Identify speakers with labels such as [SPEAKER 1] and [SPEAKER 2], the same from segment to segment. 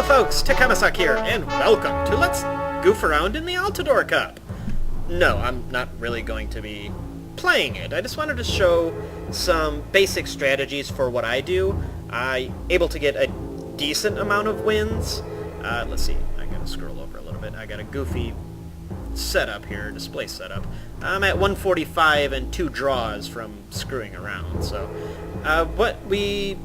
[SPEAKER 1] folks, Takamasak here, and welcome to Let's Goof Around in the Altador Cup. No, I'm not really going to be playing it. I just wanted to show some basic strategies for what I do. I'm able to get a decent amount of wins. Let's see, I gotta scroll over a little bit. I got a goofy setup here, display setup. I'm at 145 and 2 draws from screwing around, so what we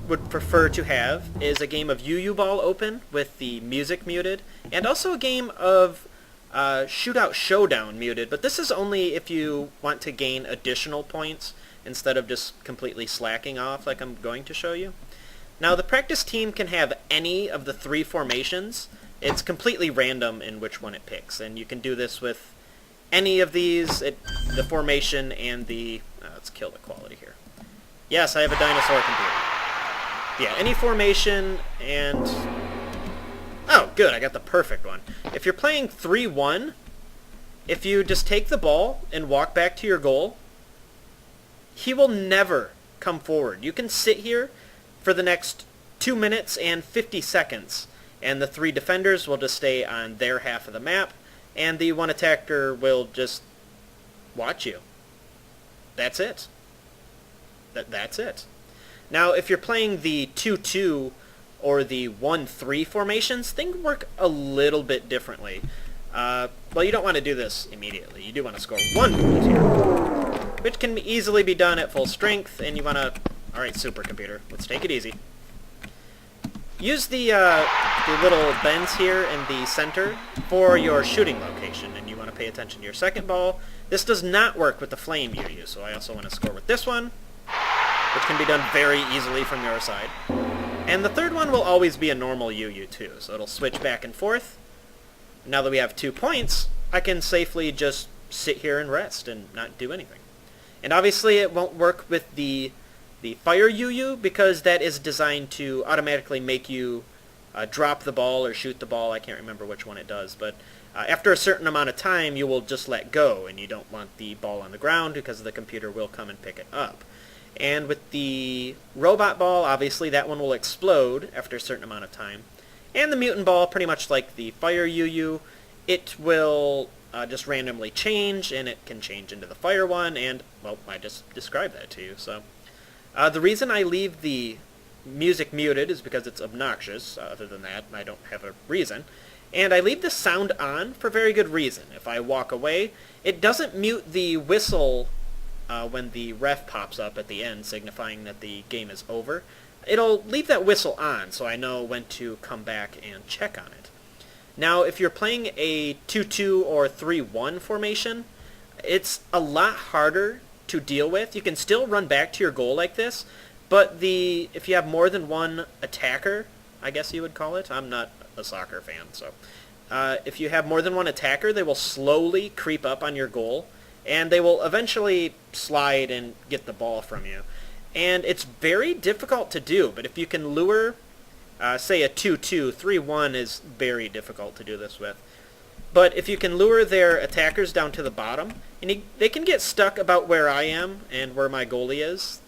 [SPEAKER 1] would prefer to have is a game of yooyu ball open with the music muted, and also a game of shootout showdown muted, but this is only if you want to gain additional points instead of just completely slacking off like I'm going to show you. Now the practice team can have any of the 3 formations. It's completely random in which one it picks, and you can do this with any of these, the formation and the... let's kill the quality here. Yes, I have a dinosaur computer. Yeah, any formation, and... oh, good, I got the perfect one. If you're playing 3-1, if you just take the ball and walk back to your goal, he will never come forward. You can sit here for the next 2 minutes and 50 seconds, and the 3 defenders will just stay on their half of the map, and the 1 attacker will just watch you. That's it. That's it. Now, if you're playing the 2-2 or the 1-3 formations, things work a little bit differently. Well, you don't want to do this immediately. You do want to score 1 point here, which can easily be done at full strength, and you want to... alright, supercomputer, let's take it easy. Use the little bends here in the center for your shooting location, and you want to pay attention to your second ball. This does not work with the flame yooyu, so I also want to score with this one, which can be done very easily from your side. And the third one will always be a normal yooyu too, so it'll switch back and forth. Now that we have 2 points, I can safely just sit here and rest and not do anything. And obviously it won't work with the fire yooyu, because that is designed to automatically make you drop the ball or shoot the ball. I can't remember which one it does, but after a certain amount of time you will just let go, and you don't want the ball on the ground because the computer will come and pick it up. And with the robot ball, obviously that one will explode after a certain amount of time. And the mutant ball, pretty much like the fire yooyu, it will just randomly change, and it can change into the fire one, and, well, I just described that to you. So the reason I leave the music muted is because it's obnoxious. Other than that, I don't have a reason. And I leave the sound on for very good reason. If I walk away, it doesn't mute the whistle when the ref pops up at the end, signifying that the game is over. It'll leave that whistle on, so I know when to come back and check on it. Now, if you're playing a 2-2 or 3-1 formation, it's a lot harder to deal with. You can still run back to your goal like this, but if you have more than one attacker, I guess you would call it. I'm not a soccer fan, so if you have more than one attacker, they will slowly creep up on your goal, and they will eventually slide and get the ball from you. And it's very difficult to do, but if you can lure, say a 2-2, 3-1 is very difficult to do this with. But if you can lure their attackers down to the bottom, and they can get stuck about where I am and where my goalie is,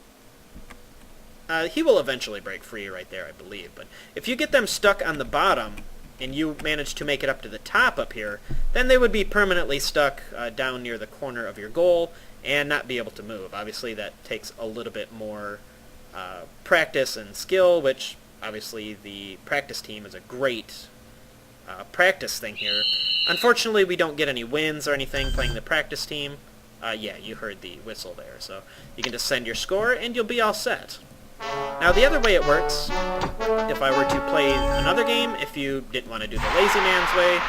[SPEAKER 1] he will eventually break free right there, I believe. But if you get them stuck on the bottom, and you manage to make it up to the top up here, then they would be permanently stuck down near the corner of your goal and not be able to move. Obviously that takes a little bit more practice and skill, which obviously the practice team is a great practice thing here. Unfortunately we don't get any wins or anything playing the practice team. Yeah, you heard the whistle there, so you can just send your score and you'll be all set. Now the other way it works, if I were to play another game, if you didn't want to do the lazy man's way,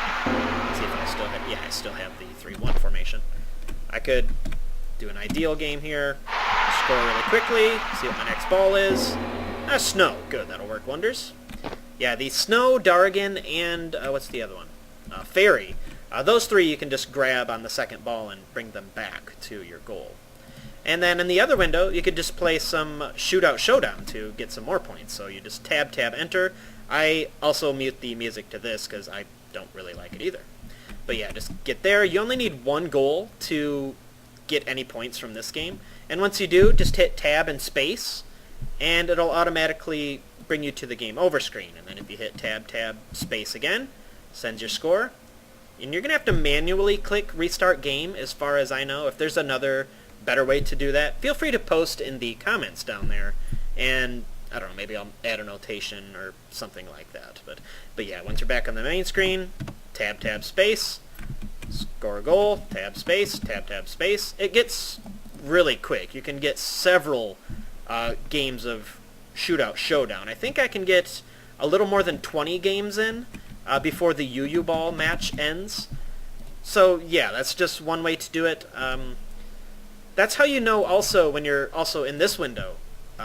[SPEAKER 1] let's see if I still have, yeah, I still have the 3-1 formation. I could do an ideal game here, score really quickly, see what my next ball is. Snow, good, that'll work wonders. Yeah, the snow, Darigan, and what's the other one? FAERIE. Those 3 you can just grab on the second ball and bring them back to your goal. And then in the other window, you could just play some shootout showdown to get some more points. So you just tab, enter. I also mute the music to this because I don't really like it either. But yeah, just get there. You only need 1 goal to get any points from this game. And once you do, just hit tab and space, and it'll automatically bring you to the game over screen. And then if you hit tab, tab, space again, sends your score. And you're going to have to manually click restart game as far as I know. If there's another better way to do that, feel free to post in the comments down there. And I don't know, maybe I'll add a notation or something like that. But yeah, once you're back on the main screen, tab, tab, space, score a goal, tab, space, tab, tab, space. It gets really quick. You can get several games of Shootout Showdown. I think I can get a little more than 20 games in before the yooyu ball match ends. So yeah, that's just one way to do it. That's how you know also when you're also in this window.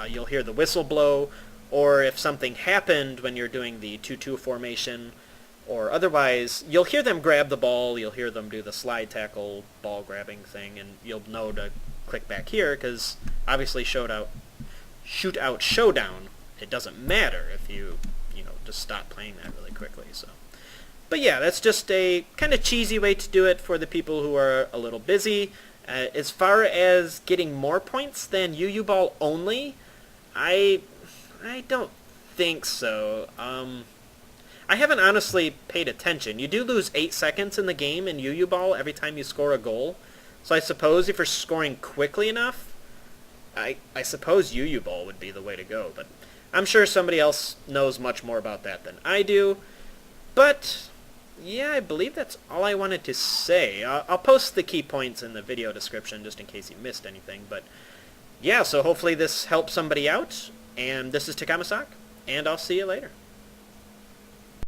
[SPEAKER 1] You'll hear the whistle blow, or if something happened when you're doing the 2-2 formation, or otherwise, you'll hear them grab the ball, you'll hear them do the slide tackle ball grabbing thing, and you'll know to click back here, because obviously Shootout Showdown, it doesn't matter if you just stop playing that really quickly. So, but yeah, that's just a kind of cheesy way to do it for the people who are a little busy. As far as getting more points than yooyu ball only, I don't think so. I haven't honestly paid attention. You do lose 8 seconds in the game in yooyu ball every time you score a goal. So I suppose if you're scoring quickly enough, I suppose yooyu ball would be the way to go. But I'm sure somebody else knows much more about that than I do. But yeah, I believe that's all I wanted to say. I'll post the key points in the video description just in case you missed anything. But yeah, so hopefully this helps somebody out. And this is Takamasak, and I'll see you later.